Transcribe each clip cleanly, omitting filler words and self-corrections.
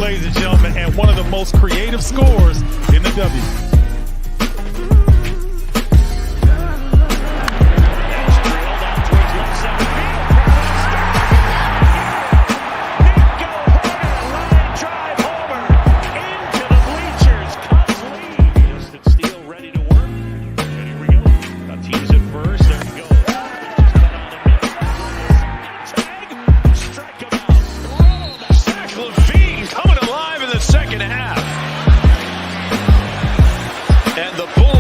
ladies and gentlemen, and one of the most creative scorers in the W.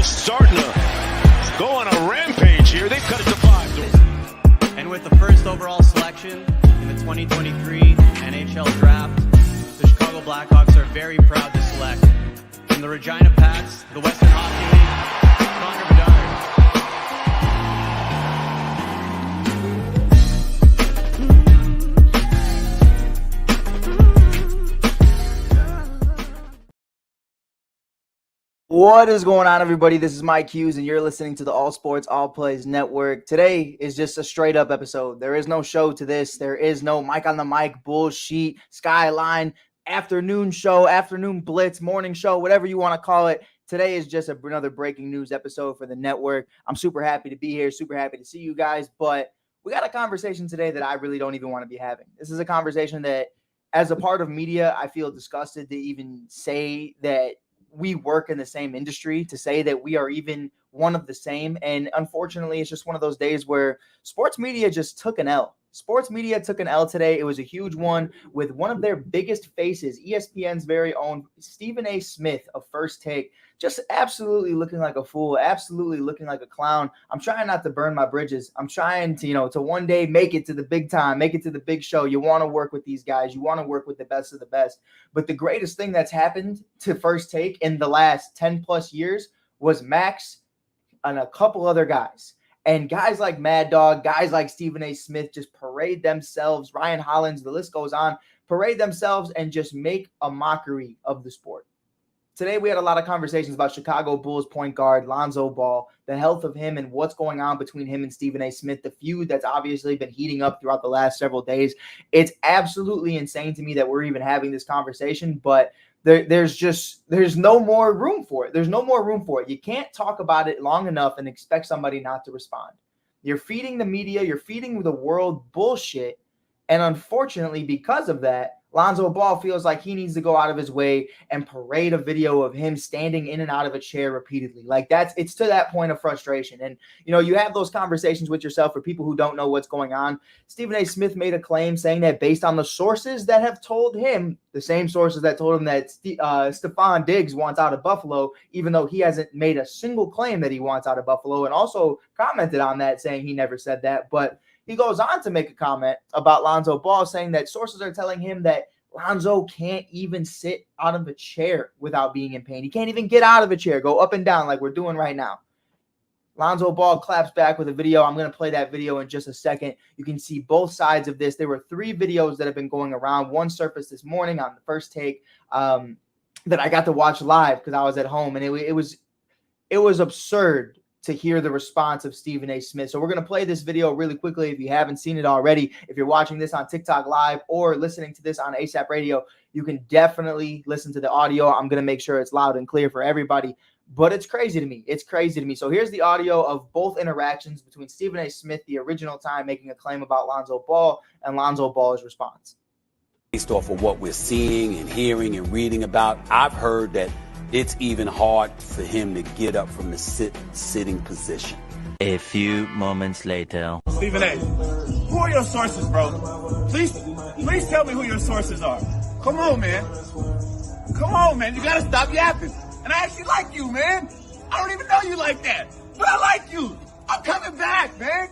Starting to go on a rampage here. They've cut it to 5. And with the first overall selection in the 2023 NHL Draft, the Chicago Blackhawks are very proud to select from the Regina Pats, the Western Hockey League, Connor Bedard. What is going on, everybody? This is Mike Hughes, and you're listening to the All Sports, All Plays Network. Today is just a straight-up episode. There is no show to this. There is no Mike on the mic, bullshit, skyline, afternoon show, afternoon blitz, morning show, whatever you want to call it. Today is just another breaking news episode for the network. I'm super happy to be here, super happy to see you guys, but we got a conversation today that I really don't even want to be having. This is a conversation that, as a part of media, I feel disgusted to even say that we work in the same industry, to say that we are even one of the same. And unfortunately, it's just one of those days where sports media just took an L. Sports media took an L today. It was a huge one with one of their biggest faces, ESPN's very own Stephen A. Smith of First Take, just absolutely looking like a fool, absolutely looking like a clown. I'm trying not to burn my bridges. I'm trying to, to one day make it to the big time, make it to the big show. You want to work with these guys. You want to work with the best of the best. But the greatest thing that's happened to First Take in the last 10 plus years was Max and a couple other guys. And guys like Mad Dog, guys like Stephen A. Smith just parade themselves, Ryan Hollins, the list goes on, parade themselves and just make a mockery of the sport. Today, we had a lot of conversations about Chicago Bulls point guard Lonzo Ball, the health of him and what's going on between him and Stephen A. Smith, the feud that's obviously been heating up throughout the last several days. It's absolutely insane to me that we're even having this conversation, but there's no more room for it. There's no more room for it. You can't talk about it long enough and expect somebody not to respond. You're feeding the media, you're feeding the world bullshit, and unfortunately, because of that, Lonzo Ball feels like he needs to go out of his way and parade a video of him standing in and out of a chair repeatedly. Like it's to that point of frustration. And, you have those conversations with yourself for people who don't know what's going on. Stephen A. Smith made a claim saying that based on the sources that have told him, the same sources that told him that Stephon Diggs wants out of Buffalo, even though he hasn't made a single claim that he wants out of Buffalo, and also commented on that saying he never said that. But he goes on to make a comment about Lonzo Ball saying that sources are telling him that Lonzo can't even sit out of a chair without being in pain. He can't even get out of a chair, go up and down like we're doing right now. Lonzo Ball claps back with a video. I'm going to play that video in just a second. You can see both sides of this. There were 3 videos that have been going around. One surfaced this morning on the First Take that I got to watch live because I was at home, and it was absurd to hear the response of Stephen A. Smith. So we're going to play this video really quickly. If you haven't seen it already, if you're watching this on TikTok Live or listening to this on ASAP Radio, you can definitely listen to the audio. I'm going to make sure it's loud and clear for everybody, but it's crazy to me. It's crazy to me. So here's the audio of both interactions between Stephen A. Smith, the original time, making a claim about Lonzo Ball, and Lonzo Ball's response. Based off of what we're seeing and hearing and reading about, I've heard that it's even hard for him to get up from the sitting position. A few moments later. Stephen A., who are your sources, bro? Please tell me who your sources are. Come on, man. Come on, man. You gotta stop yapping. And I actually like you, man. I don't even know you like that, but I like you. I'm coming back, man.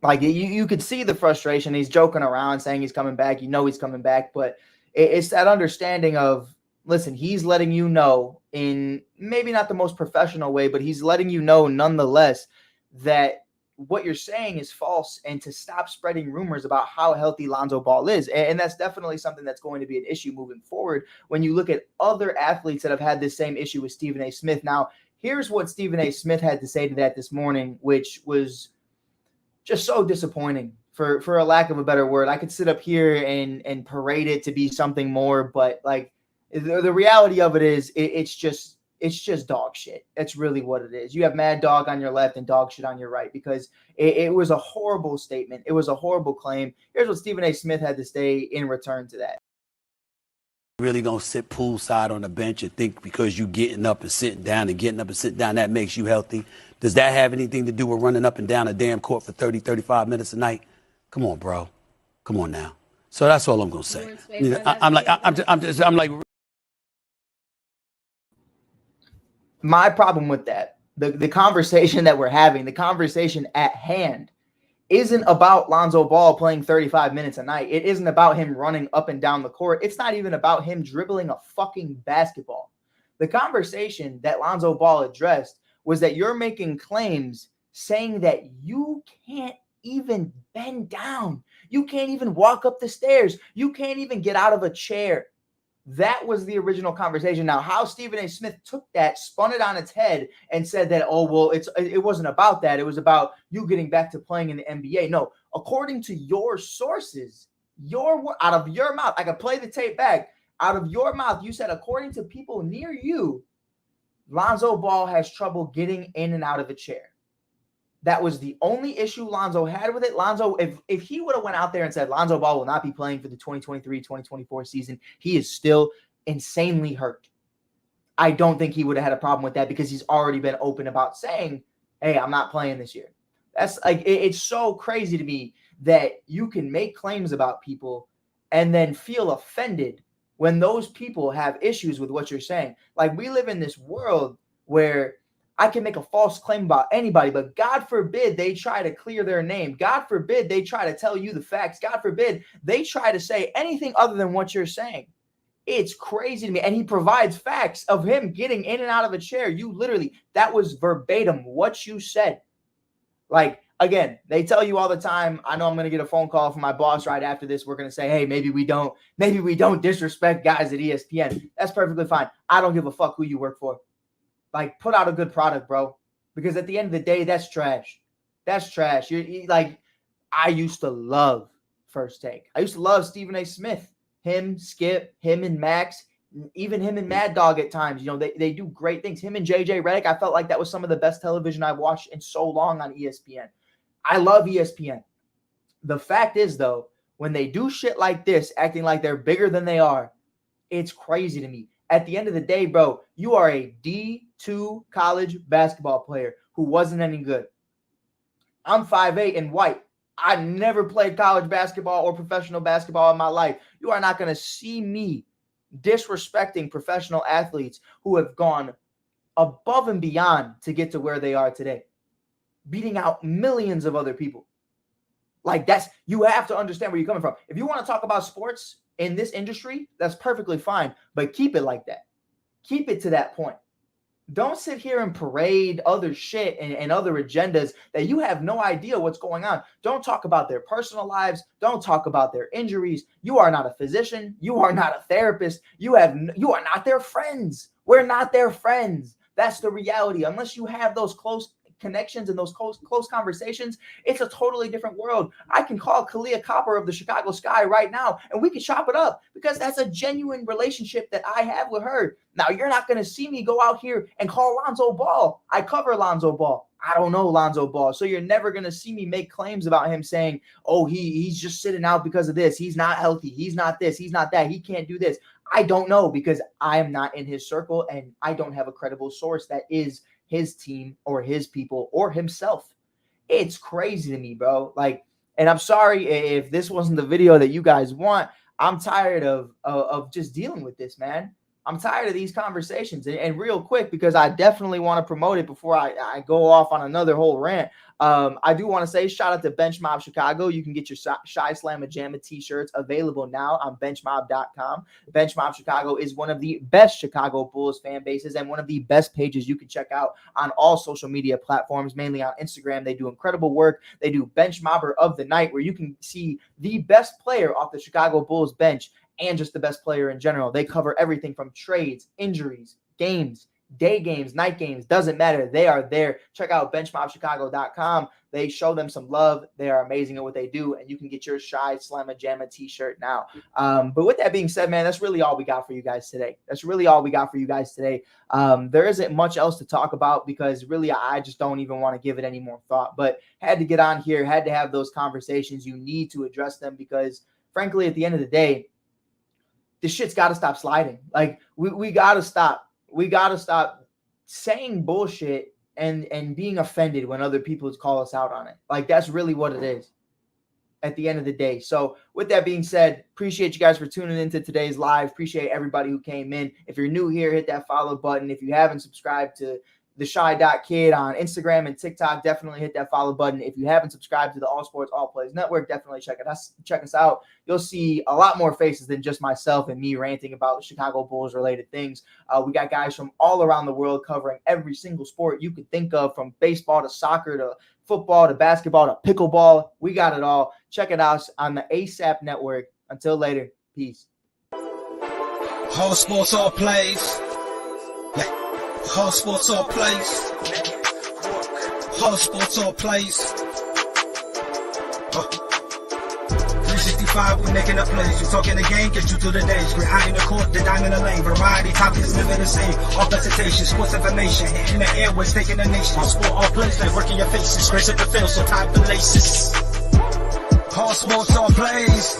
Like, you could see the frustration. He's joking around saying he's coming back. He's coming back, but it's that understanding of, listen, he's letting you know in maybe not the most professional way, but he's letting you know nonetheless that what you're saying is false, and to stop spreading rumors about how healthy Lonzo Ball is. And that's definitely something that's going to be an issue moving forward when you look at other athletes that have had this same issue with Stephen A. Smith. Now, here's what Stephen A. Smith had to say to that this morning, which was just so disappointing for a lack of a better word. I could sit up here and parade it to be something more, but like the reality of it is it's just dog shit. That's really what it is. You have Mad Dog on your left and dog shit on your right, because it was a horrible statement. It was a horrible claim. Here's what Stephen A. Smith had to say in return to that. Really gonna sit poolside on the bench and think because you getting up and sitting down that makes you healthy? Does that have anything to do with running up and down a damn court for 30, 35 minutes a night? Come on, bro. Come on now. So that's all I'm gonna say. I'm like. My problem with that, the conversation that we're having, the conversation at hand, isn't about Lonzo Ball playing 35 minutes a night. It isn't about him running up and down the court. It's not even about him dribbling a fucking basketball. The conversation that Lonzo Ball addressed was that you're making claims saying that you can't even bend down. You can't even walk up the stairs. You can't even get out of a chair. That was the original conversation. Now, how Stephen A. Smith took that, spun it on its head, and said that, oh, well, it wasn't about that. It was about you getting back to playing in the NBA. No, according to your sources, out of your mouth, I could play the tape back. Out of your mouth, you said, according to people near you, Lonzo Ball has trouble getting in and out of a chair. That was the only issue Lonzo had with it. Lonzo, if he would have went out there and said Lonzo Ball will not be playing for the 2023-2024 season, he is still insanely hurt. I don't think he would have had a problem with that, because he's already been open about saying, hey, I'm not playing this year. That's like, it's so crazy to me that you can make claims about people and then feel offended when those people have issues with what you're saying. Like, we live in this world where I can make a false claim about anybody, but God forbid they try to clear their name. God forbid they try to tell you the facts. God forbid they try to say anything other than what you're saying. It's crazy to me. And he provides facts of him getting in and out of a chair. You literally, that was verbatim what you said. Like, again, they tell you all the time, I know I'm going to get a phone call from my boss right after this. We're going to say, hey, maybe we don't disrespect guys at ESPN. That's perfectly fine. I don't give a fuck who you work for. Like, put out a good product, bro. Because at the end of the day, that's trash. That's trash. You're like, I used to love First Take. I used to love Stephen A. Smith. Him, Skip, him and Max, even him and Mad Dog at times. You know, they do great things. Him and JJ Redick, I felt like that was some of the best television I've watched in so long on ESPN. I love ESPN. The fact is, though, when they do shit like this, acting like they're bigger than they are, it's crazy to me. At the end of the day, bro, you are a D2 college basketball player who wasn't any good. I'm 5'8" and white. I never played college basketball or professional basketball in my life. You are not going to see me disrespecting professional athletes who have gone above and beyond to get to where they are today, beating out millions of other people. Like, you have to understand where you're coming from. If you want to talk about sports in this industry, that's perfectly fine, but keep it like that. Keep it to that point. Don't sit here and parade other shit and other agendas that you have no idea what's going on. Don't talk about their personal lives. Don't talk about their injuries. You are not a physician. You are not a therapist. You are not their friends. We're not their friends. That's the reality. Unless you have those close connections and those close conversations, it's a totally different world. I can call Kalia Copper of the Chicago Sky right now and we can chop it up, because that's a genuine relationship that I have with her. Now, you're not going to see me go out here and call Lonzo Ball. I cover Lonzo Ball. I don't know Lonzo Ball. So you're never going to see me make claims about him saying, oh, he's just sitting out because of this. He's not healthy. He's not this. He's not that. He can't do this. I don't know, because I am not in his circle and I don't have a credible source that is his team or his people or himself. It's crazy to me, bro. Like, and I'm sorry if this wasn't the video that you guys want. I'm tired of just dealing with this, man. I'm tired of these conversations. And real quick, because I definitely want to promote it before I go off on another whole rant. I do want to say shout out to Bench Mob Chicago. You can get your Shy Slamma Jamma t-shirts available now on benchmob.com. Bench Mob Chicago is one of the best Chicago Bulls fan bases and one of the best pages you can check out on all social media platforms, mainly on Instagram. They do incredible work. They do Bench Mobber of the Night, where you can see the best player off the Chicago Bulls bench and just the best player in general. They cover everything from trades, injuries, games, day games, night games, doesn't matter. They are there. Check out benchmobchicago.com. They show them some love. They are amazing at what they do, and you can get your Shy Slamma Jamma t-shirt now. But with that being said, man, that's really all we got for you guys today. There isn't much else to talk about because really I just don't even want to give it any more thought. But had to get on here, had to have those conversations. You need to address them because, frankly, at the end of the day, this shit's got to stop sliding. Like, we got to stop. We got to stop saying bullshit and being offended when other people call us out on it. Like, that's really what it is at the end of the day. So with that being said, appreciate you guys for tuning into today's live. Appreciate everybody who came in. If you're new here, hit that follow button. If you haven't subscribed to the Shy.Kid on Instagram and TikTok, definitely hit that follow button. If you haven't subscribed to the All Sports All Plays Network, definitely check us out. You'll see a lot more faces than just myself and me ranting about Chicago Bulls related things. We got guys from all around the world covering every single sport you could think of, from baseball to soccer to football to basketball to pickleball. We got it all. Check it out on the ASAP Network. Until later, peace. All sports, all plays. All sports, all plays. All sports, all plays. 365, we making a plays. You talking the game, get you through the days. We're out in the court, the dime in the lane. Variety, topics, living the same. All presentation, sports information. In the airways, taking the nation. All sport, all plays, like working your faces. Grace at the field, so tie the laces. All sports, all plays.